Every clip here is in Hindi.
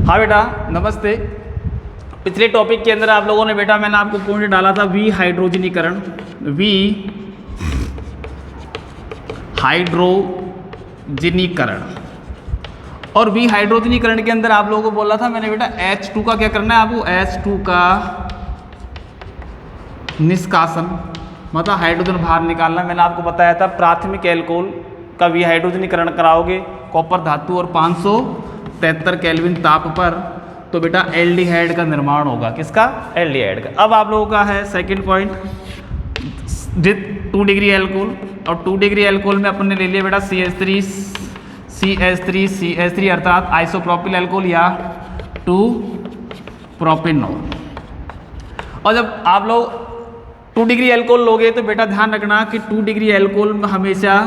हाँ बेटा नमस्ते। पिछले टॉपिक के अंदर आप लोगों ने बेटा मैंने आपको पॉइंट डाला था वी हाइड्रोजनीकरण, वी हाइड्रोजनीकरण। और वी हाइड्रोजनीकरण के अंदर आप लोगों को बोला था मैंने बेटा H2 का क्या करना है आपको, H2 का निष्कासन मतलब हाइड्रोजन बाहर निकालना। मैंने आपको बताया था प्राथमिक एल्कोहल का वी हाइड्रोजनीकरण कराओगे कॉपर धातु और 573 केल्विन ताप पर तो बेटा एल्डिहाइड का निर्माण होगा। किसका? एल्डिहाइड का। अब आप लोगों का है सेकंड पॉइंट 2 डिग्री एल्कोहल, और 2 डिग्री एल्कोहल में अपन ने ले लिया बेटा CH3 अर्थात आइसोप्रोपिल एल्कोहल या 2 प्रोपेनॉल। और जब आप लोग 2 डिग्री एल्कोहल लोगे तो बेटा ध्यान रखना कि 2 डिग्री एल्कोहल में हमेशा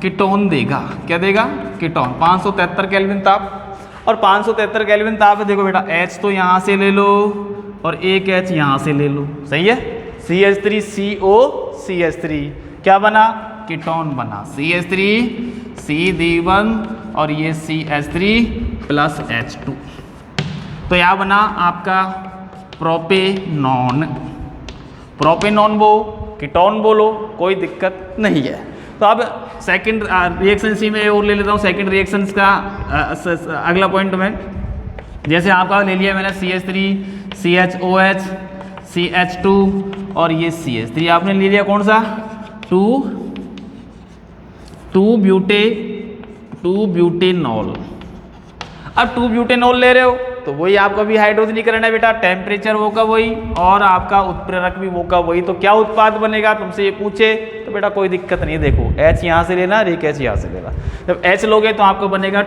कीटोन देगा। क्या देगा? कीटोन। 573 केल्विन ताप, और 573 केल्विन ताप है। देखो बेटा H तो यहाँ से ले लो और एक H यहाँ से ले लो, सही है। CH3CO CH3 क्या बना? कीटोन बना। CH3 CD1 और ये CH3 प्लस H2 तो यहाँ बना आपका प्रोपेनॉन। प्रोपेनॉन वो कीटोन बोलो, कोई दिक्कत नहीं है। तो अब सेकंड रिएक्शन सी में और ले लेता हूँ सेकंड रिएक्शंस का अगला पॉइंट में। जैसे आपका ले लिया मैंने CH3 CHOH CH2 और ये CH3 आपने ले लिया कौन सा? 2 ब्यूटेनॉल। अब 2 ब्यूटेनॉल ले रहे हो तो वही आपका भी हाइड्रोजनीकरण है बेटा। टेम्परेचर वो का वही और आपका उत्प्रेरक भी वो का वही। तो क्या उत्पाद बनेगा तुमसे ये पूछे तो बेटा कोई दिक्कत नहीं है। देखो H यहाँ से लेना और एक H यहाँ से लेना। जब H लोगे तो आपको बनेगा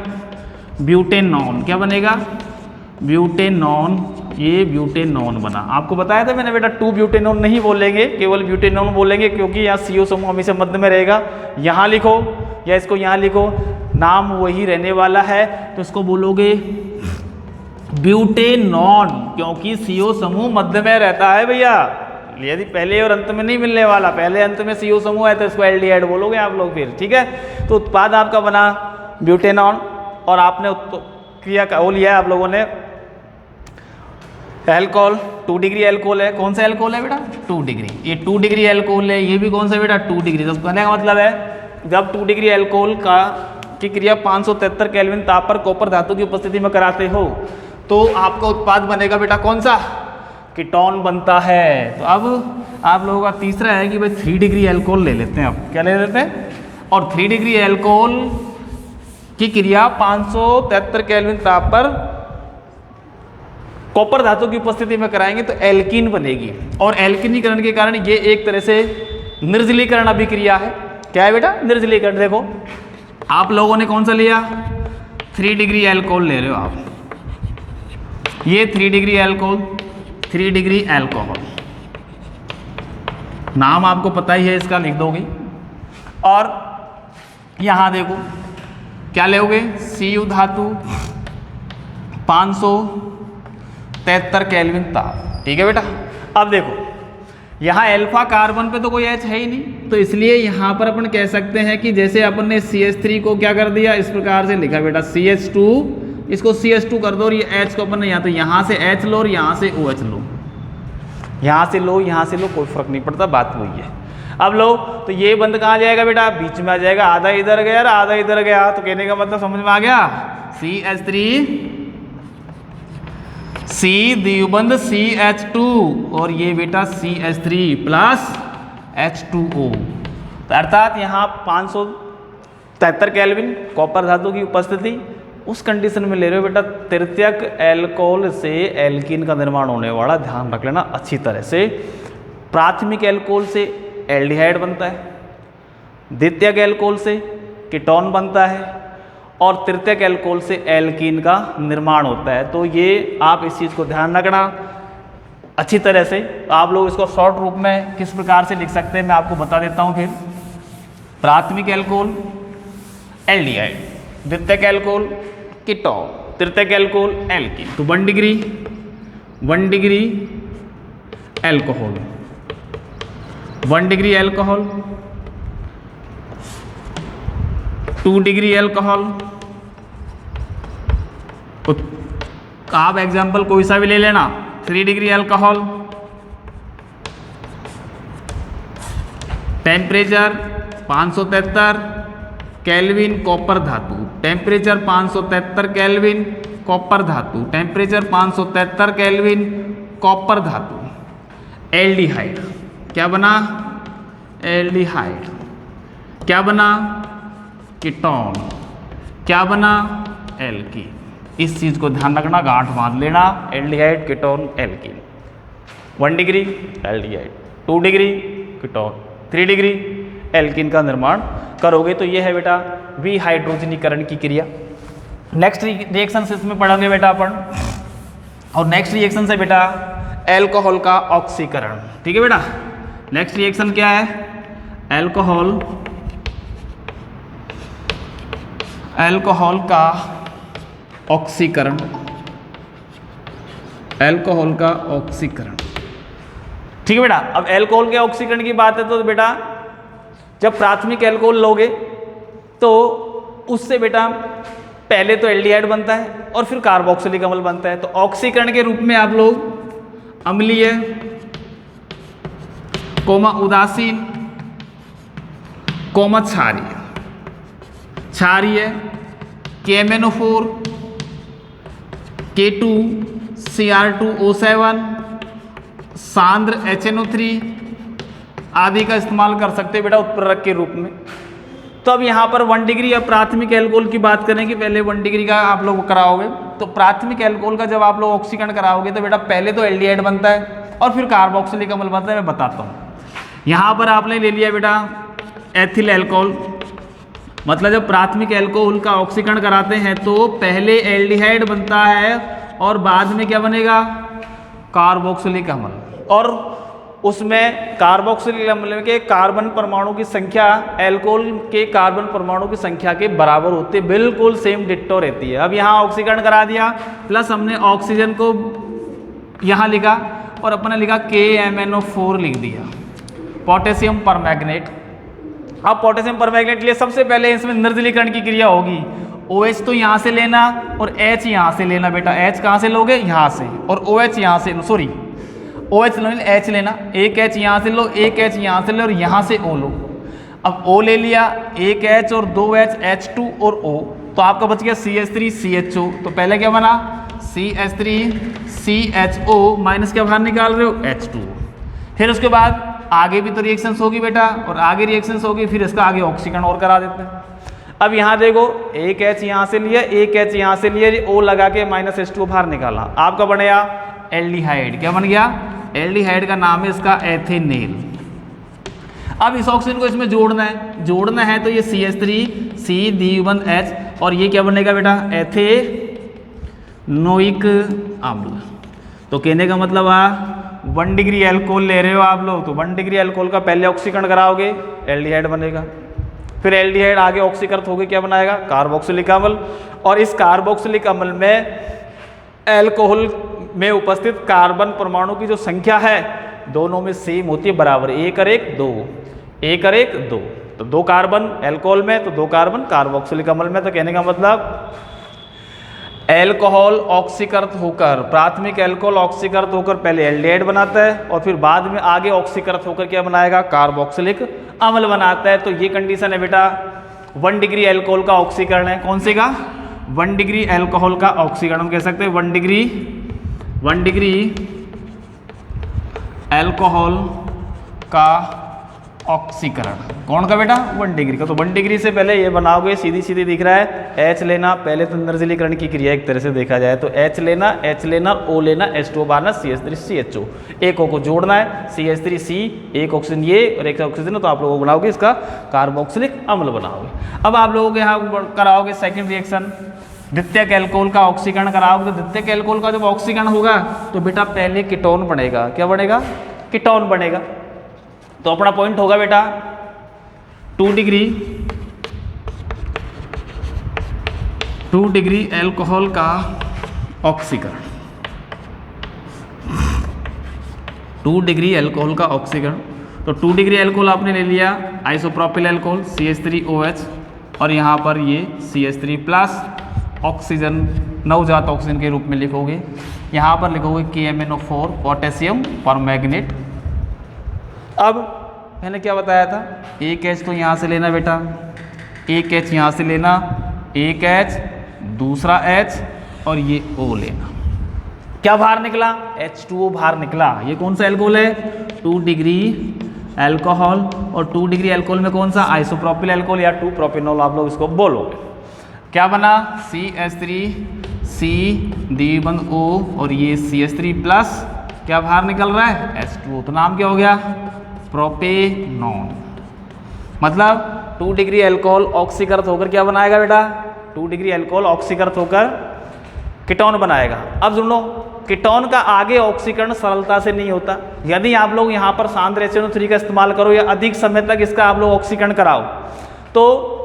ब्यूटेनॉन। क्या बनेगा? ब्यूटेनॉन। ये ब्यूटेनॉन बना। आपको बताया था मैंने बेटा 2 ब्यूटेनॉन नहीं बोलेंगे, केवल ब्यूटेनॉन बोलेंगे क्योंकि यहाँ CO समूह हमेशा मध्य में रहेगा। यहाँ लिखो या इसको यहाँ लिखो, नाम वही रहने वाला है तो इसको बोलोगे ब्यूटेनॉन क्योंकि CO समूह मध्य में रहता है भैया। यदि पहले और अंत में नहीं मिलने वाला, पहले अंत में CO समूह है तो इसको एल्डिहाइड बोलोगे आप लोग फिर, ठीक है। तो उत्पाद आपका बना ब्यूटेनॉन और आपने क्रिया का वो लिया आप लोगों ने एल्कोहल। 2 डिग्री एल्कोहल है। कौन सा एल्कोहल है बेटा? 2 डिग्री। ये 2 डिग्री एल्कोहल है। ये भी कौन सा बेटा? 2 डिग्री। तो कहने का मतलब है जब 2 डिग्री एल्कोहल की क्रिया 573 केल्विन ताप पर कॉपर धातु की उपस्थिति में कराते हो तो आपका उत्पाद बनेगा बेटा कौन सा? कीटोन बनता है। तो अब आप लोगों का तीसरा है कि भाई 3 डिग्री एल्कोहल ले लेते हैं। अब क्या ले लेते हैं? और 3 डिग्री एल्कोहल की क्रिया 573 केल्विन ताप पर कॉपर धातु की उपस्थिति में कराएंगे तो एल्कीन बनेगी। और एल्कीनीकरण के कारण ये एक तरह से निर्जलीकरण अभिक्रिया है। क्या है बेटा? निर्जलीकरण। देखो आप लोगों ने कौन सा लिया? 3 डिग्री एल्कोहल ले रहे हो आप। ये 3 डिग्री एल्कोहल, 3 डिग्री एल्कोहल नाम आपको पता ही है, इसका लिख दोगे। और यहां देखो क्या लोगे? Cu धातु 573 केल्विन ताप, ठीक है बेटा। अब देखो यहाँ अल्फा कार्बन पे तो कोई H है ही नहीं, तो इसलिए यहाँ पर अपन कह सकते हैं कि जैसे अपन ने CH3 को क्या कर दिया, इस प्रकार से लिखा बेटा CH2, इसको CH2 कर दो और ये H को अपन ने यहाँ तो यहाँ से H लो और यहाँ से OH लो, यहाँ से लो यहाँ से लो, कोई फर्क नहीं पड़ता, बात वही है। अब लो तो ये बंद कहाँ जाएगा बेटा? बीच में आ जाएगा। आधा इधर गया और आधा इधर गया, तो कहने का मतलब समझ में आ गया। CH3 C द्विबंध CH2 और ये बेटा CH3 प्लस H2O। तो अर्थात यहाँ 573 केल्विन कॉपर धातु की उपस्थिति, उस कंडीशन में ले रहे हो बेटा तृतीयक एल्कोहल से एल्कीन का निर्माण होने वाला। ध्यान रख लेना अच्छी तरह से। प्राथमिक एल्कोहल से एल्डिहाइड बनता है, द्वितीयक एल्कोहल से कीटोन बनता है और तृतीयक एल्कोहल से एल्कीन का निर्माण होता है। तो ये आप इस चीज़ को ध्यान रखना अच्छी तरह से। आप लोग इसको शॉर्ट रूप में किस प्रकार से लिख सकते हैं मैं आपको बता देता हूँ। फिर प्राथमिक एल्कोहल एल्डिहाइड, द्वितीयक एल्कोहल कीटोन, तृतीयक एल्कोहल एल्कीन। तो 1 degree alcohol, 1 degree alcohol, 2 degree alcohol, आप एग्जाम्पल कोई सा भी ले लेना। 3 degree alcohol, temperature 573 kelvin, copper धातु। टेम्परेचर 573 केल्विन, कॉपर धातु। टेम्परेचर 573 केल्विन, कॉपर धातु। एल्डिहाइड क्या बना? एल्डिहाइड क्या बना? कीटोन क्या बना? एल्कीन। इस चीज को ध्यान रखना, गांठ बांध लेना। Aldehyde, ketone, alkene. 1 degree aldehyde, 2 degree ketone, 3 degree alkene का निर्माण करोगे। तो ये है बेटा विहाइड्रोजनीकरण की क्रिया। नेक्स्ट रिएक्शन से इसमें पढ़ोगे बेटा अपन, और नेक्स्ट रिएक्शन से बेटा एल्कोहल का ऑक्सीकरण। ठीक है बेटा, नेक्स्ट रिएक्शन क्या है? एल्कोहल का ऑक्सीकरण। एल्कोहल का ऑक्सीकरण, ठीक है बेटा। अब एल्कोहल के ऑक्सीकरण की बात है तो बेटा जब प्राथमिक एल्कोहल लोगे तो उससे बेटा पहले तो एल्डिहाइड बनता है और फिर कार्बोक्सिलिक अम्ल बनता है। तो ऑक्सीकरण के रूप में आप लोग अम्लीय, कोमा उदासीन, कोमा क्षारीय, क्षारीय KMnO4, K2, Cr2O7, सांद्र HNO3 आदि का इस्तेमाल कर सकते हैं बेटा उत्प्रेरक के रूप में। तो अब यहाँ पर 1 डिग्री या प्राथमिक एल्कोहल की बात करेंगे। पहले 1 डिग्री का आप लोग कराओगे तो प्राथमिक एल्कोहल का जब आप लोग ऑक्सीकरण कराओगे तो बेटा पहले तो एल्डिहाइड बनता है और फिर कार्बोक्सिलिक अम्ल बनता है। मैं बताता हूँ। यहाँ पर आपने ले लिया बेटा एथिल एल्कोहल, मतलब जब प्राथमिक एल्कोहल का ऑक्सीकरण कराते हैं तो पहले एल्डिहाइड बनता है और बाद में क्या बनेगा? कार्बोक्सिलिक अम्ल। और उसमें कार्बोक्सिलिक अम्ल के कार्बन परमाणु की संख्या एल्कोहल के कार्बन परमाणु की संख्या के बराबर होती है, बिल्कुल सेम डिट्टो रहती है। अब यहाँ ऑक्सीकरण करा दिया, प्लस हमने ऑक्सीजन को यहाँ लिखा और अपने लिखा KMnO4 लिख दिया, पोटेशियम परमैंगनेट। अब पोटेशियम परमैंगनेट लिए सबसे पहले इसमें निर्जलीकरण की क्रिया होगी। OH तो यहाँ से लेना और H यहाँ से लेना बेटा। H कहाँ से लोगे? यहाँ से, और OH यहाँ से, सॉरी OH लो, H लेना। एक H यहाँ से लो, एक H यहाँ से लो और यहाँ से O लो। अब O ले लिया, एक H और 2 H, H2 और O, तो आपका बच गया CH3 CHO। तो पहले क्या बना? CH3 CHO माइनस क्या बाहर निकाल रहे हो? H2। फिर उसके बाद आगे भी तो रिएक्शंस होगी बेटा, और आगे रिएक्शंस होगी, फिर इसका आगे ऑक्सीकरण और करा देते हैं। अब यहाँ देखो, एक H यहाँ से लिया, एक H यहाँ से लिया, O लगा के माइनस H2 बाहर निकाला, आपका बनेगा एल्डिहाइड। क्या बन गया? एल्डिहाइड का नाम है इसका एथेनेल। अब इस ऑक्सीजन को इसमें जोड़ना है तो ये CH3 C(D1H) और ये क्या बनेगा बेटा? एथेनोइक अम्ल। तो कहने का मतलब 1 डिग्री एल्कोहल ले रहे हो आप लोग, तो 1 डिग्री एल्कोहल का पहले ऑक्सीकरण कराओगे, एल्डिहाइड बनेगा। फिर एल्डिहाइड आगे ऑक्सीकृत होकर क्या बनाएगा? कार्बोक्सिलिक अम्ल। और इस कार्बोक्सिलिक अम्ल में एल्कोहल में उपस्थित कार्बन परमाणु की जो संख्या है दोनों में सेम होती है, बराबर, 1 और 1 2, 1 और 1 2। तो 2 कार्बन एल्कोहल में तो 2 कार्बन कार्बोक्सिलिक अम्ल में। तो कहने का मतलब एल्कोहल ऑक्सीकृत होकर, प्राथमिक एल्कोहल ऑक्सीकृत होकर पहले एल्डिहाइड बनाता है और फिर बाद में आगे ऑक्सीकृत होकर क्या बनाएगा? कार्बोक्सिलिक अम्ल बनाता है। तो ये कंडीशन है बेटा 1 डिग्री एल्कोहल का ऑक्सीकरण है। कौन से का? 1 डिग्री एल्कोहल का ऑक्सीकरण हम कह सकते हैं। 1 डिग्री एल्कोहल का ऑक्सीकरण। कौन का बेटा? 1 डिग्री का। तो 1 डिग्री से पहले ये बनाओगे, सीधी सीधी दिख रहा है, H लेना, पहले तो निर्जलीकरण की क्रिया एक तरह से देखा जाए तो H लेना, O लेना, H2O बाहर, CH3 CHO, एक O को जोड़ना है, CH3 C, एक ऑक्सीजन ये और एक ऑक्सीजन, तो आप लोग बनाओगे इसका कार्बोक्सिलिक अम्ल बनाओगे। अब आप लोगों के यहाँ कराओगे सेकेंड रिएक्शन, द्वितीयक एल्कोहल का ऑक्सीकरण कराओगे। तो द्वितीयक एल्कोहल का जब ऑक्सीकरण होगा तो बेटा पहले कीटोन बनेगा। क्या बनेगा? कीटोन बनेगा। तो अपना पॉइंट होगा बेटा 2 डिग्री एल्कोहल का ऑक्सीकरण। 2 डिग्री एल्कोहल का ऑक्सीकरण। तो 2 डिग्री एल्कोहल आपने ले लिया, आइसोप्रोपिल एल्कोहल CH3OH और यहाँ पर ये CH3 प्लस ऑक्सीजन नवजात ऑक्सीजन के रूप में लिखोगे। यहाँ पर लिखोगे KMnO4 पोटेशियम परमैंगनेट। अब मैंने क्या बताया था, एक H तो यहाँ से लेना बेटा, एक H यहाँ से लेना, एक H दूसरा H और ये O लेना। क्या बाहर निकला, H2O बाहर निकला। ये कौन सा एल्कोहल है, 2 डिग्री एल्कोहल, और 2 डिग्री एल्कोहल में कौन सा, आइसोप्रोपिल एल्कोहल या 2 प्रोपेनॉल आप लोग इसको बोलोगे। क्या बना, CH3 C द्विबंध O और ये CH3 प्लस क्या बाहर निकल रहा है, H2O। तो नाम क्या हो गया, प्रोपेनॉन। मतलब 2 डिग्री एल्कोहल ऑक्सीकृत होकर क्या बनाएगा बेटा, 2 डिग्री एल्कोहल ऑक्सीकृत होकर कीटोन बनाएगा। अब सुनो, कीटोन का आगे ऑक्सीकरण सरलता से नहीं होता। यदि आप लोग यहाँ पर सांद्र HNO3 का इस्तेमाल करो या अधिक समय तक इसका आप लोग ऑक्सीकरण कराओ, तो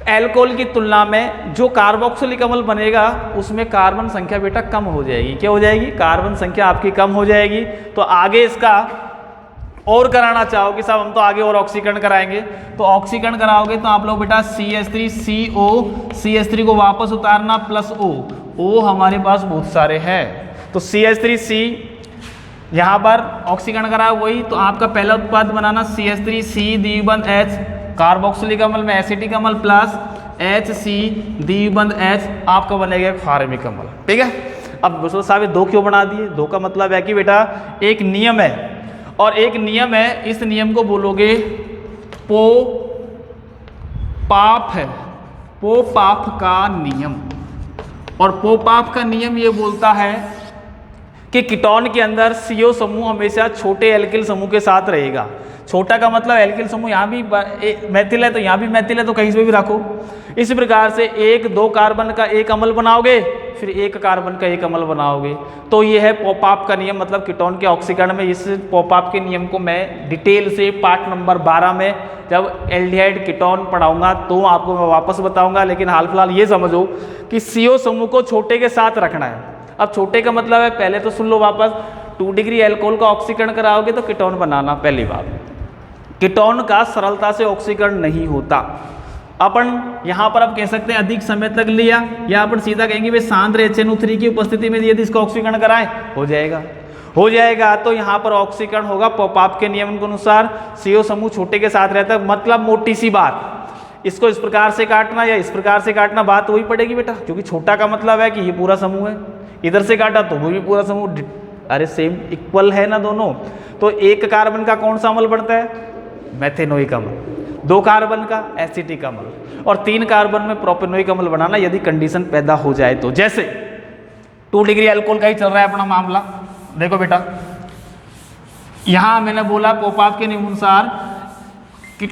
एल्कोहल की तुलना में जो कार्बोक्सिलिक अम्ल बनेगा उसमें कार्बन संख्या बेटा कम हो जाएगी। क्या हो जाएगी, कार्बन संख्या आपकी कम हो जाएगी। तो आगे इसका और कराना चाहोगे साहब, हम तो आगे और ऑक्सीकरण कराएंगे, तो ऑक्सीकरण कराओगे तो आप लोग बेटा CH3CO, CH3 को वापस उतारना प्लस O हमारे पास बहुत सारे हैं, तो CH3C यहाँ पर ऑक्सीकरण कराओ वही, तो आपका पहला उत्पाद बनाना CH3C द्विबंध H कार्बोक्सिलिक अम्ल में एसिटिक अम्ल प्लस HC द्विबंध H आपका बनेगा फार्मिक अम्ल। ठीक है, अब साहब 2 क्यों बना दिए, 2 का मतलब है कि बेटा एक नियम है, और एक नियम है, इस नियम को बोलोगे पोपाफ है, पोपाफ का नियम। और पोपाफ का नियम ये बोलता है कि कीटोन के अंदर CO समूह हमेशा छोटे एल्किल समूह के साथ रहेगा। छोटा का मतलब एल्किल समूह, यहाँ भी मैथिल है तो यहाँ भी मैथिल है, तो कहीं से भी रखो। इस प्रकार से 1-2 कार्बन का एक अम्ल बनाओगे, फिर 1 कार्बन का एक अम्ल बनाओगे। तो ये है पोपाफ का नियम। मतलब कीटोन के ऑक्सीकरण में इस पोपाफ के नियम को मैं डिटेल से पार्ट नंबर 12 में जब एल्डिहाइड कीटोन पढ़ाऊंगा तो आपको मैं वापस बताऊंगा। लेकिन हाल फिलहाल ये समझो कि CO समूह को छोटे के साथ रखना है। अब छोटे का मतलब है, पहले तो सुन लो वापस, 2 डिग्री एल्कोहल का ऑक्सीकरण कराओगे तो कीटोन बनाना। पहली बात, कीटोन का सरलता से ऑक्सीकरण नहीं होता। अपन यहाँ पर अब कह सकते हैं अधिक समय तक लिया, या अपन सीधा कहेंगे भाई सांद्र HNO3 की उपस्थिति में यदि इसका ऑक्सीकरण कराएं हो जाएगा। तो यहाँ पर ऑक्सीकरण होगा पोपाफ के नियम के अनुसार। CO समूह छोटे के साथ रहता है। मतलब मोटी सी बात, इसको इस प्रकार से काटना या इस प्रकार से काटना, बात वही पड़ेगी बेटा, क्योंकि छोटा का मतलब है कि ये पूरा समूह है, इधर से काटा तो वो भी पूरा समूह, अरे सेम इक्वल है ना दोनों। तो 1 कार्बन का कौन सा अम्ल बढ़ता है, मेथेनोइक अम्ल, 2 कार्बन का एसिटिक अम्ल, और 3 कार्बन में प्रोपेनोइक अम्ल बनाना यदि कंडीशन पैदा हो जाए तो। जैसे 2 डिग्री एल्कोहल का ही चल रहा है अपना मामला। देखो बेटा, यहां मैंने बोला पोपाफ के नियम अनुसार कि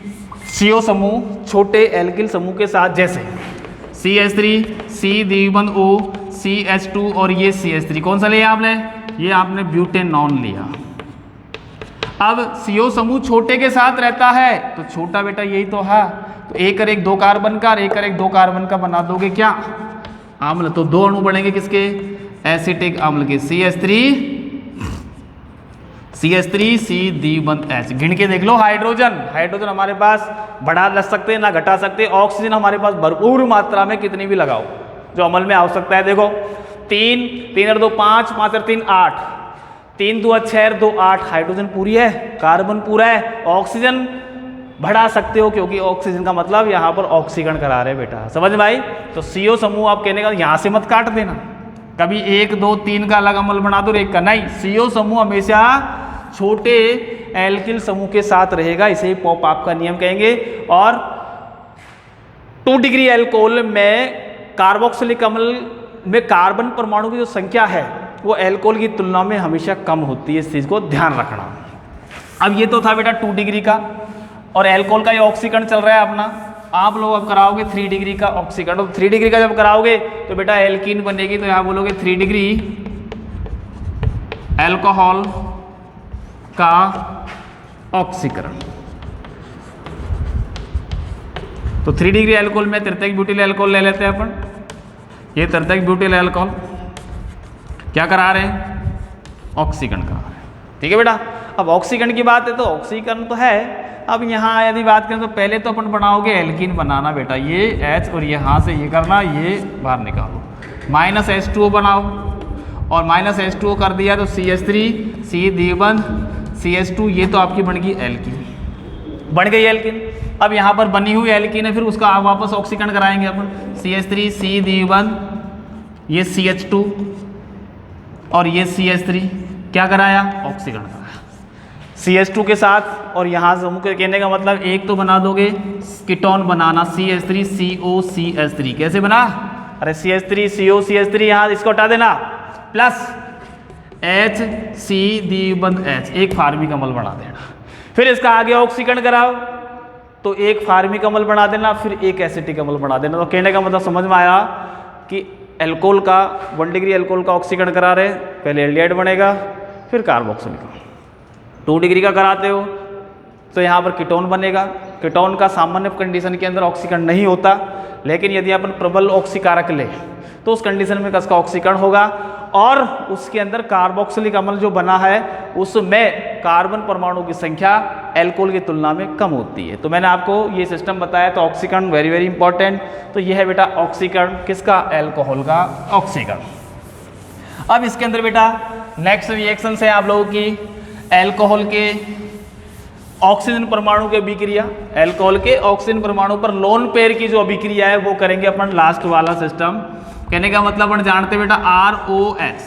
CO समूह छोटे एल्किल समूह के साथ, जैसे CH3 C द्विबंध O CH2 और ये CH3 कौन सा लिया आपने, ये आपने ब्यूटेनॉन लिया। अब CO समूह छोटे के साथ रहता है तो छोटा बेटा यही तो है, तो 1 और 1 2 कार्बन का और 1 और 1 2 कार्बन का बना दोगे क्या, अम्ल। तो 2 अणु बढ़ेंगे किसके, एसिटिक अम्ल के, CH3 C द्विबंध H। गिन के देख लो, हाइड्रोजन हमारे पास बढ़ा लग सकते हैं ना घटा सकते। ऑक्सीजन हमारे पास भरपूर मात्रा में कितनी भी लगाओ जो अमल में आवश्यकता है। देखो 3 और 2 5, 5 और 3 8, 3 2 6 और 2 8, हाइड्रोजन पूरी है, कार्बन पूरा है। ऑक्सीजन बढ़ा सकते हो क्योंकि ऑक्सीजन का मतलब यहाँ पर ऑक्सीकरण करा रहे बेटा, समझ में आई। तो CO समूह आप कहने का यहाँ से मत काट देना, कभी 1 2 3 का अलग अम्ल बना दो, 1 का नहीं। CO समूह हमेशा छोटे एल्किल समूह के साथ रहेगा, इसे पोपाफ का नियम कहेंगे। और 2 डिग्री एल्कोहल में कार्बोक्सिलिक अम्ल में कार्बन परमाणु की जो संख्या है वो एल्कोहल की तुलना में हमेशा कम होती है, इस चीज को ध्यान रखना। अब ये तो था बेटा 2 डिग्री का, और एल्कोहल का ये ऑक्सीकरण चल रहा है अपना। आप लोग अब कराओगे 3 डिग्री का ऑक्सीकरण। तो 3 डिग्री का जब कराओगे तो बेटा एल्कीन बनेगी, तो यहाँ बोलोगे 3 डिग्री एल्कोहल का ऑक्सीकरण। तो 3 डिग्री एल्कोहल में तृतीयक ब्यूटिल एल्कोहल ले लेते हैं अपन। ये तृतीयक ब्यूटिल एल्कोहल क्या करा रहे हैं, ऑक्सीकरण करा रहे हैं। ठीक है बेटा, अब ऑक्सीकरण की बात है तो ऑक्सीकरण तो है। अब यहाँ यदि बात करें तो पहले तो अपन बनाओगे एल्कीन बनाना बेटा, ये H और यहाँ से ये करना, ये बाहर निकालो, -H2O बनाओ और -H2O कर दिया तो CH3 C द्विबंध CH2, ये तो आपकी बन गई एल्कीन, बन गई एल्कीन। अब यहाँ पर बनी हुई एल्कीन है, फिर उसका आप वापस ऑक्सीकरण कराएंगे अपन, CH3 C द्विबंध, ये CH2 और ये CH3, क्या कराया, ऑक्सीकरण कराया CH2 के साथ। और यहाँ से कहने का मतलब एक तो बना दोगे कीटोन बनाना CH3 COCH3, कैसे बना, अरे CH3 COCH3 यहाँ इसको हटा देना, प्लस HC द्विबंध H, एक फार्मिक अम्ल बना देना। फिर इसका आगे ऑक्सीकरण कराओ तो एक फार्मिक अम्ल बना देना, फिर एक एसिटिक अम्ल बना देना। तो कहने का मतलब समझ में आया कि एल्कोहल का 1 डिग्री एल्कोहल का ऑक्सीकरण करा रहे, पहले एल्डिहाइड बनेगा फिर कार्बोक्सिलिक। 2 डिग्री का कराते हो तो यहाँ पर कीटोन बनेगा। कीटोन का सामान्य कंडीशन के अंदर ऑक्सीकरण नहीं होता, लेकिन यदि अपन प्रबल ऑक्सीकारक ले तो उस कंडीशन में कसका ऑक्सीकरण होगा और उसके अंदर कार्बोक्सिलिक अम्ल जो बना है उसमें कार्बन परमाणु की संख्या एल्कोहल की तुलना में कम होती है। तो मैंने आपको ये सिस्टम बताया, तो ऑक्सीकरण वेरी वेरी इंपॉर्टेंट। तो ये है बेटा ऑक्सीकरण किसका, एल्कोहल का ऑक्सीकरण। अब इसके अंदर बेटा नेक्स्ट रिएक्शन है आप लोगों की एल्कोहल के ऑक्सीजन परमाणु की अभिक्रिया। एल्कोहल के ऑक्सीजन परमाणु पर लोन पेयर की जो अभिक्रिया है वो करेंगे अपन लास्ट वाला सिस्टम। कहने का मतलब अपन जानते बेटा ROH,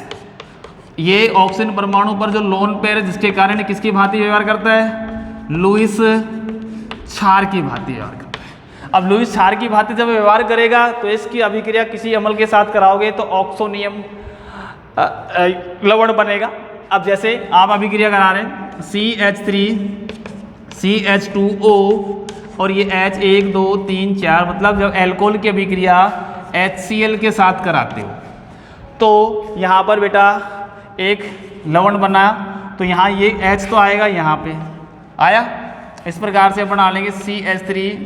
ये ऑक्सीजन परमाणु पर जो लोन पेयर है जिसके कारण किसकी भांति व्यवहार करता है, लुईस क्षार की भांति व्यवहार करता है। अब लुईस क्षार की भांति जब व्यवहार करेगा तो इसकी अभिक्रिया किसी अम्ल के साथ कराओगे तो ऑक्सोनियम लवण बनेगा। अब जैसे आप अभिक्रिया करा रहे हैं CH3 CH2O और ये H 1 2 3 4, मतलब जब एल्कोहल की अभिक्रिया HCl के साथ कराते हो तो यहाँ पर बेटा एक लवण बना, तो यहाँ ये H तो आएगा, यहाँ पे आया। इस प्रकार से अपन डालेंगे CH3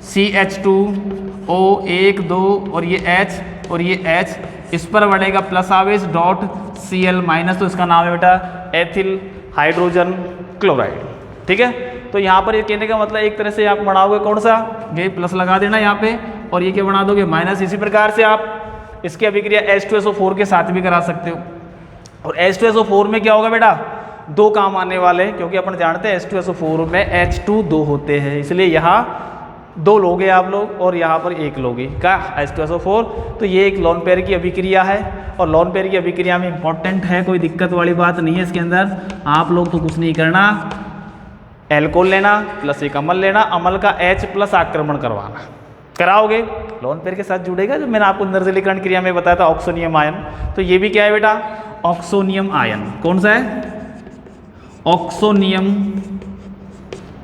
CH2O 1 2 और ये H और ये H, इस पर बढ़ेगा प्लस आवेश डॉट Cl माइनस, तो इसका नाम है बेटा एथिल हाइड्रोजन क्लोराइड। ठीक है, तो यहाँ पर ये कहने का मतलब एक तरह से आप बढ़ाओगे कौन सा, ये प्लस लगा देना यहाँ पे और ये क्या बना दोगे माइनस। इसी प्रकार से आप इसकी अभिक्रिया H2SO4 के साथ भी करा सकते हो। और H2SO4 में क्या होगा बेटा, 2 काम आने वाले हैं, क्योंकि अपन जानते हैं H2SO4 में H2 2 होते हैं, इसलिए यहाँ 2 लोगे आप लोग और यहाँ पर 1 लोगे क्या H2SO4। तो ये एक लोन पेयर की अभिक्रिया है और लोन पेयर की अभिक्रिया में इंपॉर्टेंट है, कोई दिक्कत वाली बात नहीं है इसके अंदर। आप लोग तो कुछ नहीं करना, एल्कोहल लेना प्लस एक अम्ल लेना, अम्ल का H प्लस आक्रमण करवाना, कराओगे लोन पेयर के साथ जुड़ेगा। जो मैंने आपको निर्जलीकरण क्रिया में बताया था ऑक्सोनियम आयन, तो ये भी क्या है बेटा ऑक्सोनियम आयन। कौन सा है, ऑक्सोनियम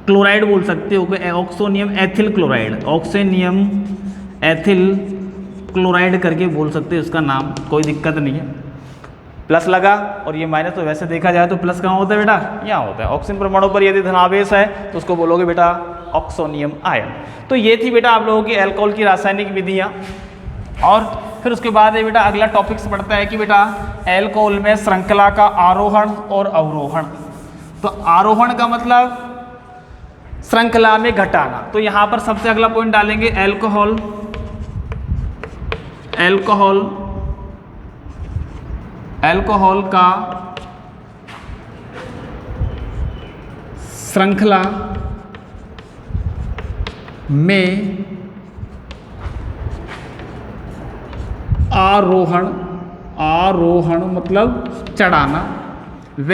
क्लोराइड बोल सकते हो, oxonium ethyl chloride, oxonium ethyl chloride करके बोल सकते हो उसका नाम, कोई दिक्कत नहीं है। प्लस लगा और ये माइनस, तो वैसे देखा जाए तो प्लस कहाँ होता है बेटा, यहाँ होता है। ऑक्सीजन परमाणु पर यदि धनावेश है तो उसको बोलोगे बेटा ऑक्सोनियम आयन। तो ये थी बेटा आप लोगों की एल्कोहल की रासायनिक विधियाँ। और फिर उसके बाद ये बेटा अगला टॉपिक्स पढ़ता है कि बेटा एल्कोहल में श्रृंखला का आरोहण और अवरोहण। तो आरोहण का मतलब श्रृंखला में घटाना, तो यहाँ पर सबसे अगला पॉइंट डालेंगे एल्कोहल का श्रृंखला में आरोहण मतलब चढ़ाना, व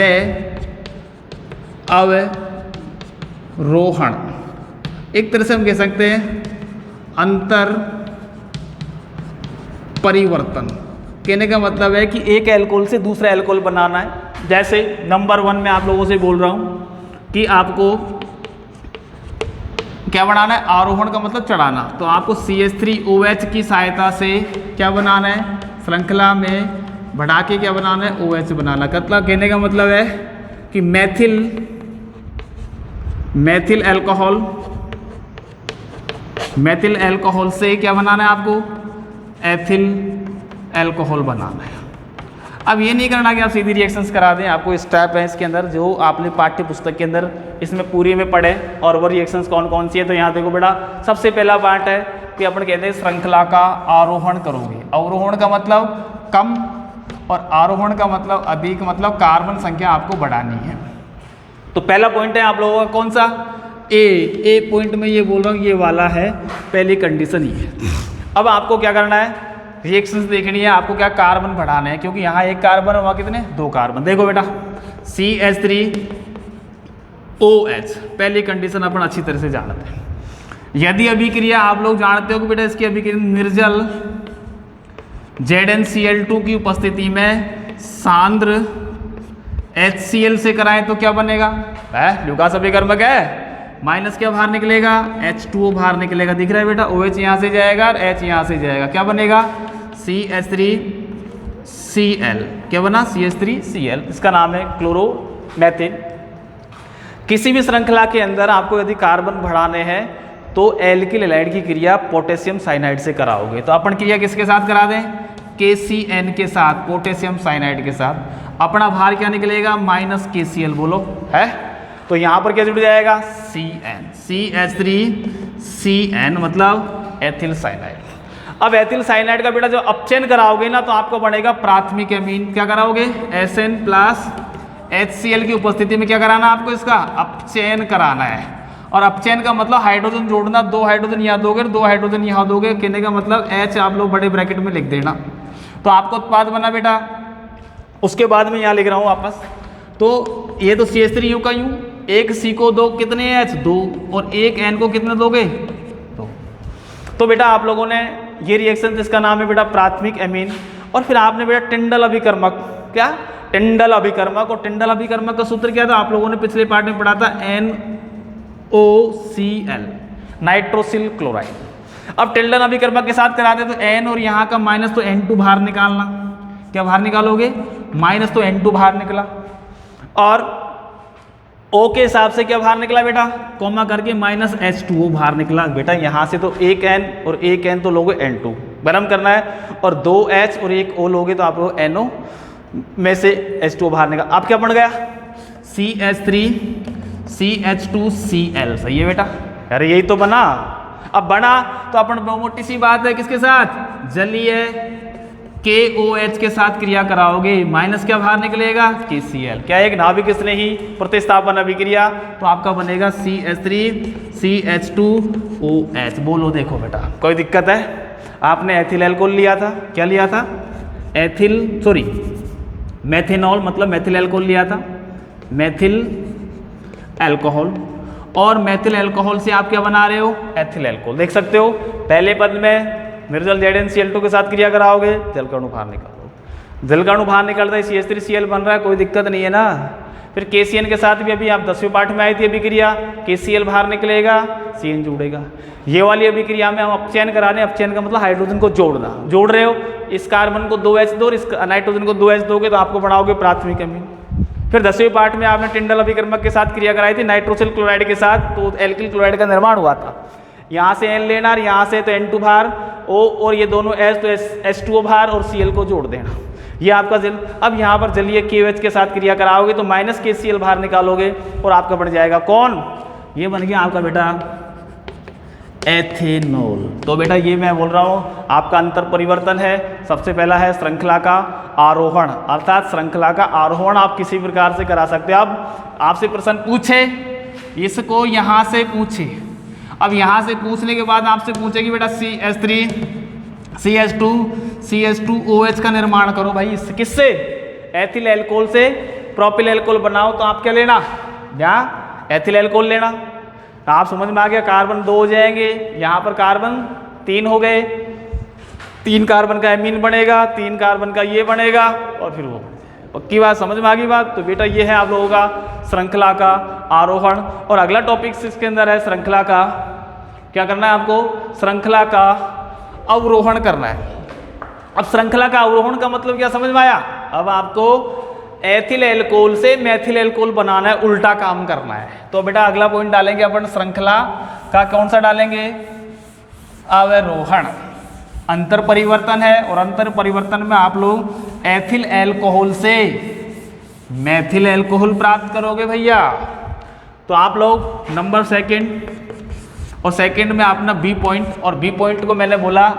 अवरोहण, एक तरह से हम कह सकते हैं अंतर परिवर्तन। कहने का मतलब है कि एक एल्कोहल से दूसरा एल्कोहल बनाना है। जैसे नंबर 1 में आप लोगों से बोल रहा हूँ कि आपको क्या बनाना है, आरोहण का मतलब चढ़ाना, तो आपको CH3OH की सहायता से क्या बनाना है, श्रृंखला में बढ़ा के क्या बनाना है, OH बनाना। मतलब कहने का मतलब है कि मेथिल अल्कोहल से क्या बनाना है आपको, एथिल अल्कोहल बनाना है। अब ये नहीं करना कि आप सीधी रिएक्शंस करा दें, आपको स्टेप है इसके अंदर जो आपने पाठ्य पुस्तक के अंदर इसमें पूरी में पढ़े, और वो रिएक्शंस कौन कौन सी है। तो यहाँ देखो बेटा सबसे पहला पार्ट है कि अपन कहते हैं श्रृंखला का आरोहण करोगे। अवरोहण का मतलब कम और आरोहण का मतलब अधिक, मतलब कार्बन संख्या आपको बढ़ानी है। तो पहला पॉइंट है आप लोगों का कौन सा, ए पॉइंट में ये बोल रहा हूँ, ये वाला है, पहली कंडीशन ये है। अब आपको क्या करना है, रिएक्शंस देखनी है आपको, क्या कार्बन बढ़ाना है, क्योंकि यहाँ एक कार्बन और वहाँ कितने, 2 कार्बन। देखो बेटा CH3OH पहली कंडीशन अपन अच्छी तरह से जानते हैं। यदि अभिक्रिया आप लोग जानते हो कि बेटा इसकी अभिक्रिया निर्जल ZnCl2 की उपस्थिति में सांद्र HCl से कराएं तो क्या बनेगा, ल्यूकास अभिकर्मक है, माइनस क्या बाहर निकलेगा, H2O बाहर निकलेगा, दिख रहा है बेटा, OH यहाँ से जाएगा और H यहाँ से जाएगा, क्या बनेगा CH3Cl, क्या बना CH3Cl, इसका नाम है क्लोरोमेथिन। किसी भी श्रृंखला के अंदर आपको यदि कार्बन बढ़ाने हैं तो एल्किल हैलाइड की क्रिया पोटेशियम साइनाइड से कराओगे। तो अपन क्रिया किसके साथ करा दें, KCN के साथ, पोटेशियम साइनाइड के साथ। अपना भार क्या निकलेगा, माइनस KCl, बोलो है, तो यहाँ पर क्या जुड़ जाएगा CN, CH3CN मतलब एथिल साइनाइड। अब एथिल साइनाइड का बेटा जो अपचयन कराओगे ना तो आपको बनेगा प्राथमिक अमीन, क्या कराओगे SN प्लस HCl की उपस्थिति में क्या कराना आपको, इसका अपचयन कराना है। और अपचयन का मतलब हाइड्रोजन जोड़ना, 2 हाइड्रोजन यहाँ दोगे, 2 हाइड्रोजन यहाँ दोगे, कहने का मतलब H आप लोग बड़े ब्रैकेट में लिख देना। तो आपको उत्पाद बना बेटा, उसके बाद में यहाँ लिख रहा हूँ वापस, तो ये तो CH3U का U, एक C को 2 कितने H 2 और एक N को कितने दोगे 2। तो बेटा आप लोगों ने ये रिएक्शन जिसका नाम है बेटा प्राथमिक एमीन, और फिर आपने बेटा टिंडल अभिकर्मक, क्या टिंडल अभिकर्मक, और टिंडल अभिकर्मक का सूत्र क्या था आप लोगों ने पिछले पार्ट में पढ़ा था, NOCl, नाइट्रोसिल क्लोराइड। अब टिंडल अभिकर्मक के साथ कराते तो N और यहाँ का माइनस, तो N2 बाहर निकालना, क्या बाहर निकालोगे माइनस, तो N2 बाहर निकला, और O के हिसाब से क्या बाहर निकला बेटा, कॉमा करके माइनस H2O बाहर निकला बेटा। यहाँ से तो एक N और एक N तो लोगे N2, बराबर करना है, और 2 H और एक O लोगे तो आप लोग NO में से H2O बाहर निकला। अब क्या बन गया CH3CH2Cl, सही है बेटा, अरे यही तो बना। अब बना तो अपन मोटी सी बात है, किसके साथ, जलीय KOH के साथ क्रिया कराओगे, माइनस क्या बाहर निकलेगा KCl, क्या एक नाभिक स्नेही प्रतिस्थापन अभिक्रिया, तो आपका बनेगा CH3CH2OH। बोलो देखो बेटा कोई दिक्कत है, आपने एथिल एल्कोहल लिया था, क्या लिया था मेथेनॉल मतलब मेथिल एल्कोहल लिया था, मेथिल एल्कोहल, और मेथिल एल्कोहल से आप क्या बना रहे हो, एथिल एल्कोहल। देख सकते हो पहले पद में निर्जल ZnCl2 के साथ क्रिया कराओगे, जल का अणु बाहर निकालो, जल का अणु बाहर निकलता है CH3Cl बन रहा है, कोई दिक्कत नहीं है ना। फिर KCN के साथ भी अभी आप 10वें पाठ में आई थी अभिक्रिया, KCl बाहर निकलेगा, CN जुड़ेगा। ये वाली अभिक्रिया में हम अपचयन करा रहे हैं, अपचयन का मतलब हाइड्रोजन को जोड़ना, जोड़ रहे हो, इस कार्बन को 2H दो और इस नाइट्रोजन को 2H दोगे तो आपको बनाओगे प्राथमिक अमीन। फिर 10वें पाठ में आपने टिंडल अभिकर्मक के साथ क्रिया कराई थी नाइट्रोसिल क्लोराइड के साथ, तो एल्किल क्लोराइड का निर्माण हुआ था। यहाँ से N लेना और यहाँ से तो N2 बाहर, O और ये दोनों H तो H2O बाहर और Cl को जोड़ देना, ये आपका जल। अब यहाँ पर जलीय KOH के साथ क्रिया कराओगे तो माइनस KCl बाहर निकालोगे और आपका बन जाएगा कौन, ये बन गया आपका बेटा एथेनॉल। तो बेटा ये मैं बोल रहा हूँ आपका अंतर परिवर्तन है। सबसे पहला है श्रृंखला का आरोहण, अर्थात श्रृंखला का आरोहण आप किसी प्रकार से करा सकते हो। अब आपसे प्रश्न पूछे, इसको यहाँ से पूछे, अब यहाँ से पूछने के बाद आपसे पूछेगी बेटा CH3CH2OH का निर्माण करो भाई, किससे, एथिल एल्कोहल से प्रोपिल एल्कोहल बनाओ। तो आप क्या लेना, यहाँ एथिल एल्कोहल लेना। आप समझ में आ गया, कार्बन 2 हो जाएंगे, यहाँ पर कार्बन 3 हो गए, 3 कार्बन का एमीन बनेगा, 3 कार्बन का ये बनेगा और फिर वो, पक्की बात, समझ में आ गई बात। तो बेटा ये है आप लोगों का श्रृंखला का आरोहण। और अगला टॉपिक इसके अंदर है श्रृंखला का, क्या करना है आपको, श्रृंखला का अवरोहण करना है। अब श्रृंखला का अवरोहण का मतलब क्या समझ में आया, अब आपको एथिल एल्कोहल से मेथिल एल्कोहल बनाना है, उल्टा काम करना है। तो बेटा अगला पॉइंट डालेंगे अपन श्रृंखला का, कौन सा डालेंगे, अवरोहण। अंतर परिवर्तन है और अंतर परिवर्तन में आप लोग एथिल एल्कोहल से मेथिल एल्कोहल प्राप्त करोगे भैया। तो आप लोग नंबर सेकंड और सेकंड में अपना बी पॉइंट, और बी पॉइंट को मैंने बोला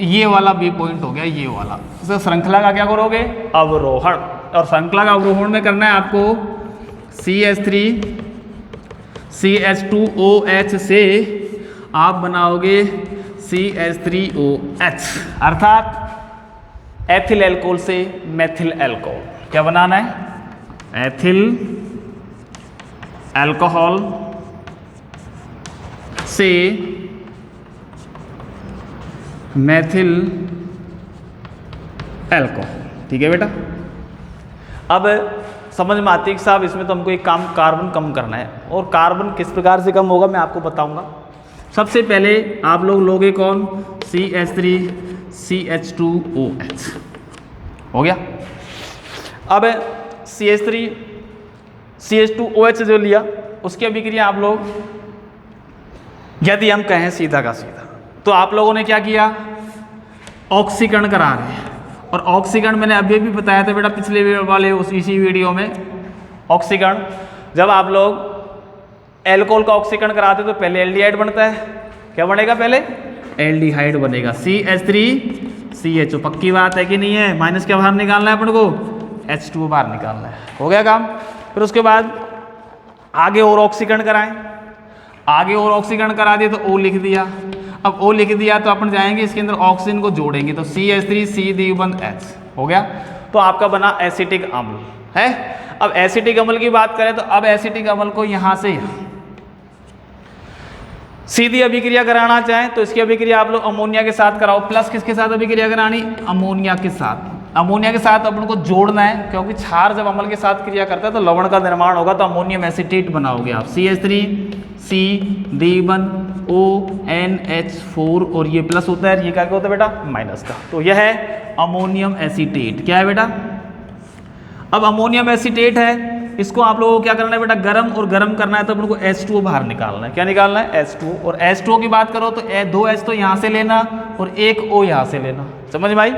ये वाला बी पॉइंट हो गया, ये वाला। तो श्रृंखला का क्या करोगे? अवरोहण। और श्रृंखला का अवरोहण में करना है आपको CH3 CH2OH से आप बनाओगे CH3OH, अर्थात एथिल एल्कोहल से मेथिल एल्कोहल। क्या बनाना है? एथिल एल्कोहल से मेथिल एल्कोहल। ठीक है बेटा। अब समझ में आती है कि साहब इसमें तो हमको एक काम कार्बन कम करना है, और कार्बन किस प्रकार से कम होगा मैं आपको बताऊंगा। सबसे पहले आप लोग लोगे कौन? CH3 CH2OH हो गया। अब CH3 CH2OH जो लिया उसकी अभिक्रिया आप लोग यदि हम कहें सीधा का सीधा, तो आप लोगों ने क्या किया? ऑक्सीकरण करा रहे हैं। और ऑक्सीकरण मैंने अभी भी बताया था बेटा पिछले वाले इसी वीडियो में। ऑक्सीकरण जब आप लोग एल्कोहल का ऑक्सीकरण कराते तो पहले एल्डिहाइड बनता है। क्या बनेगा? पहले एल्डिहाइड बनेगा, CH3 CHO। पक्की बात है कि नहीं है? माइनस क्या बाहर निकालना है अपन को? H2O बाहर निकालना है। हो गया काम। फिर उसके बाद आगे और ऑक्सीकरण कराएं, आगे और ऑक्सीकरण करा दिए तो O लिख दिया। अब O लिख दिया तो अपन जाएंगे इसके अंदर ऑक्सीजन को जोड़ेंगे तो CH3 C H हो गया। तो आपका बना एसिटिक अम्ल है। अब एसिटिक अम्ल की बात करें तो अब एसिटिक अम्ल को यहां से सीधी अभिक्रिया कराना चाहें तो इसकी अभिक्रिया आप लोग अमोनिया के साथ कराओ। प्लस किसके साथ अभिक्रिया करानी? अमोनिया के साथ। अमोनिया के साथ अपन को जोड़ना है, क्योंकि क्षार जब अम्ल के साथ क्रिया करता है तो लवण का निर्माण होगा, तो अमोनियम एसीटेट बनाओगे आप। CH3 CH2ONH4 और ये प्लस होता है, ये क्या होता है बेटा? माइनस का। तो यह है अमोनियम एसीटेट। क्या है बेटा? अब अमोनियम एसीटेट है, इसको आप लोगों को क्या करना है बेटा? गरम, और गरम करना है तो अपन को H2O बाहर निकालना है। क्या निकालना है? H2O। और H2O की बात करो तो 2 H तो यहाँ से लेना और 1 O यहाँ से लेना। समझ में आई?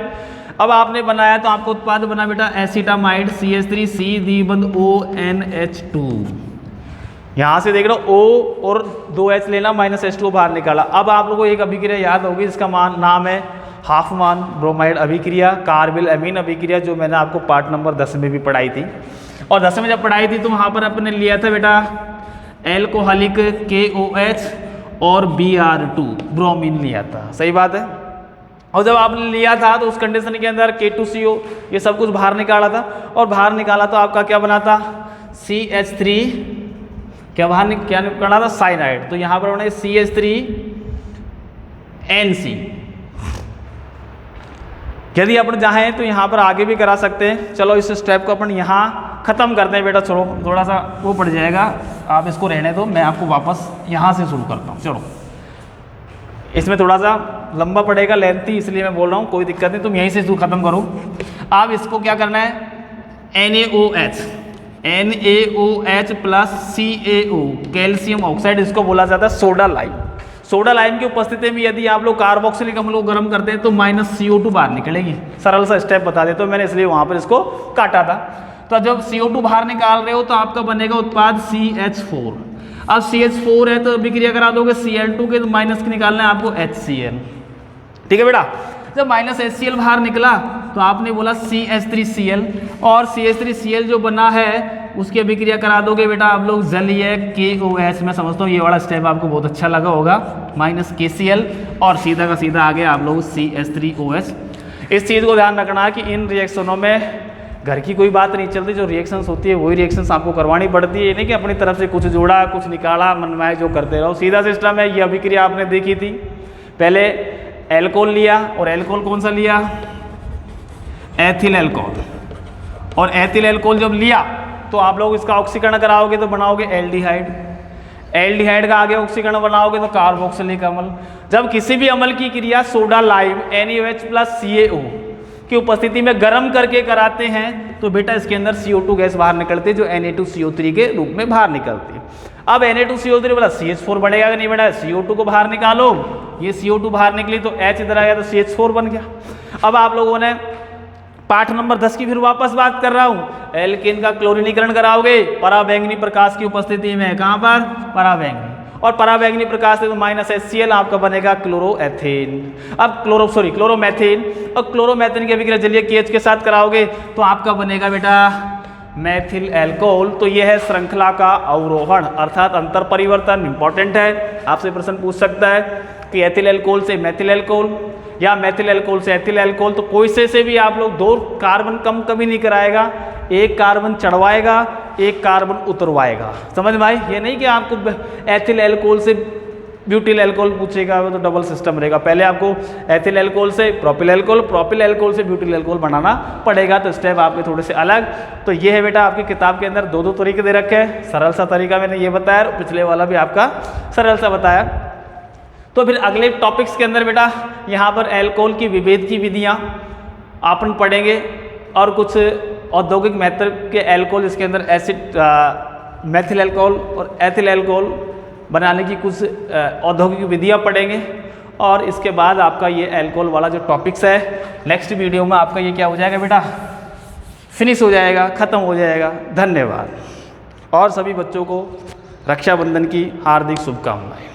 अब आपने बनाया तो आपको उत्पाद बना बेटा एसिटामाइड CH3 CONH2। यहाँ से देख लो O और 2 H लेना, माइनस H2O बाहर निकाला। अब आप लोगों को एक अभिक्रिया याद होगी जिसका नाम है हाफमान ब्रोमाइड अभिक्रिया, कार्बिल अमीन अभिक्रिया, जो मैंने आपको पार्ट नंबर 10 में भी पढ़ाई थी। और 10 में जब पढ़ाई थी तो वहाँ पर अपने लिया था बेटा एल्कोहलिक KOH और Br2 ब्रोमीन लिया था। सही बात है। और जब आपने लिया था तो उस कंडीशन के अंदर K2CO ये सब कुछ बाहर निकाला था, और बाहर निकाला तो आपका क्या बना था? CH3 क्या बाहर क्या निकाला था? साइनाइड। तो यहाँ पर बना CH3NC। यदि अपन चाहें तो यहाँ पर आगे भी करा सकते हैं। चलो इस स्टेप को अपन यहाँ खत्म करते हैं बेटा। चलो थोड़ा सा वो पड़ जाएगा, आप इसको रहने दो, मैं आपको वापस यहाँ से शुरू करता हूँ। चलो इसमें थोड़ा सा लंबा पड़ेगा, लेंथी, इसलिए मैं बोल रहा हूँ, कोई दिक्कत नहीं, तुम यहीं से खत्म करो। अब इसको क्या करना है? NaOH plus CaO calcium oxide, इसको बोला जाता है सोडा लाइम। सोडा लाइम की उपस्थिति में यदि आप लोग कार्बोक्सिलिक अम्ल को गर्म करते हैं तो -CO2 बाहर निकलेगी। सरल सा स्टेप बता देते हो मैंने, इसलिए वहां पर इसको काटा था। तो जब CO2 बाहर निकाल रहे हो तो आपका बनेगा उत्पाद CH4। अब CH4 है तो अभिक्रिया करा दोगे Cl2 के, तो माइनस निकालना है आपको HCl। ठीक है बेटा। जब -HCl बाहर निकला तो आपने बोला CH3Cl, और CH3Cl जो बना है उसकी अभिक्रिया करा दोगे बेटा आप लोग जलीय KOH। मैं समझता हूँ ये वाला स्टेप आपको बहुत अच्छा लगा होगा, -KCl, और सीधा का सीधा आगे आप लोग CH3OH। इस चीज़ को ध्यान रखना कि इन रिएक्शनों में घर की कोई बात नहीं चलती, जो रिएक्शंस होती है वही रिएक्शंस आपको करवानी पड़ती है। ये नहीं कि अपनी तरफ से कुछ जोड़ा कुछ निकाला, मनमाए जो करते रहो। सीधा सिस्टम है। ये अभिक्रिया आपने देखी थी, पहले एल्कोहल लिया, और एल्कोहल कौन सा लिया? Ethyl alcohol. और एथिल एल्कोहल जब लिया तो आप लोग इसका ऑक्सीकरण कराओगे तो बनाओगे एल्डिहाइड। एल्डिहाइड का आगे ऑक्सीकरण बनाओगे तो कार्बोक्सिलिक अम्ल। जब किसी भी अम्ल की क्रिया soda lime NaOH plus CaO की उपस्थिति में गर्म करके कराते हैं तो बेटा इसके अंदर CO2 गैस बाहर निकलती है, जो Na2CO3 के रूप में बाहर निकलती है। अब Na2CO3 वाला CH4 बढ़ेगा कि नहीं बढ़ा? CO2 को बाहर निकालो, ये CO2 बाहर निकली तो H इधर आ गया तो CH4 बन गया। अब आप लोगों ने पाठ नंबर 10 की फिर वापस बात कर रहा हूँ, एल्केन का क्लोरीनीकरण कराओगे पराबैंगनी प्रकाश की उपस्थिति में। कहाँ पर? पराबैंगनी। और पराबैंगनी प्रकाश से तो -HCl आपका बनेगा क्लोरोएथेन। अब क्लोरोमेथेन, और क्लोरोमेथेन की अभिक्रिया जलीय KH के साथ कराओगे तो आपका बनेगा बेटा मैथिल एल्कोहल। तो यह है श्रृंखला का अवरोहण अर्थात अंतर परिवर्तन। इंपॉर्टेंट है, आपसे प्रश्न पूछ सकता है कि एथिल एल्कोहल से मेथिल एल्कोहल या मेथिल एल्कोहल से एथिल एल्कोहल, तो कोई से भी आप लोग 2 कार्बन कम कभी नहीं कराएगा, एक कार्बन चढ़वाएगा, एक कार्बन उतरवाएगा। समझ में आई? ये नहीं कि आपको एथिल एल्कोहल से ब्यूटिल एल्कोहल पूछेगा, वो तो डबल सिस्टम रहेगा। पहले आपको एथिल एल्कोहल से प्रोपिल एल्कोहल से ब्यूटिल एल्कोहल बनाना पड़ेगा, तो स्टेप आपके थोड़े से अलग। तो ये है बेटा आपकी किताब के अंदर 2 तरीके दे रखे हैं। सरल सा तरीका मैंने ये बताया, पिछले वाला भी आपका सरल सा बताया। तो फिर अगले टॉपिक्स के अंदर बेटा यहाँ पर एल्कोहल की विभेद की विधियाँ अपन पढ़ेंगे और कुछ औद्योगिक मेथड के एल्कोहल, इसके अंदर एसिड मेथिल एल्कोहल और एथिल एल्कोहल बनाने की कुछ औद्योगिक विधियाँ पढ़ेंगे। और इसके बाद आपका ये एल्कोहल वाला जो टॉपिक्स है नेक्स्ट वीडियो में आपका ये क्या हो जाएगा बेटा, फिनिश हो जाएगा, ख़त्म हो जाएगा। धन्यवाद। और सभी बच्चों को रक्षाबंधन की हार्दिक शुभकामनाएं।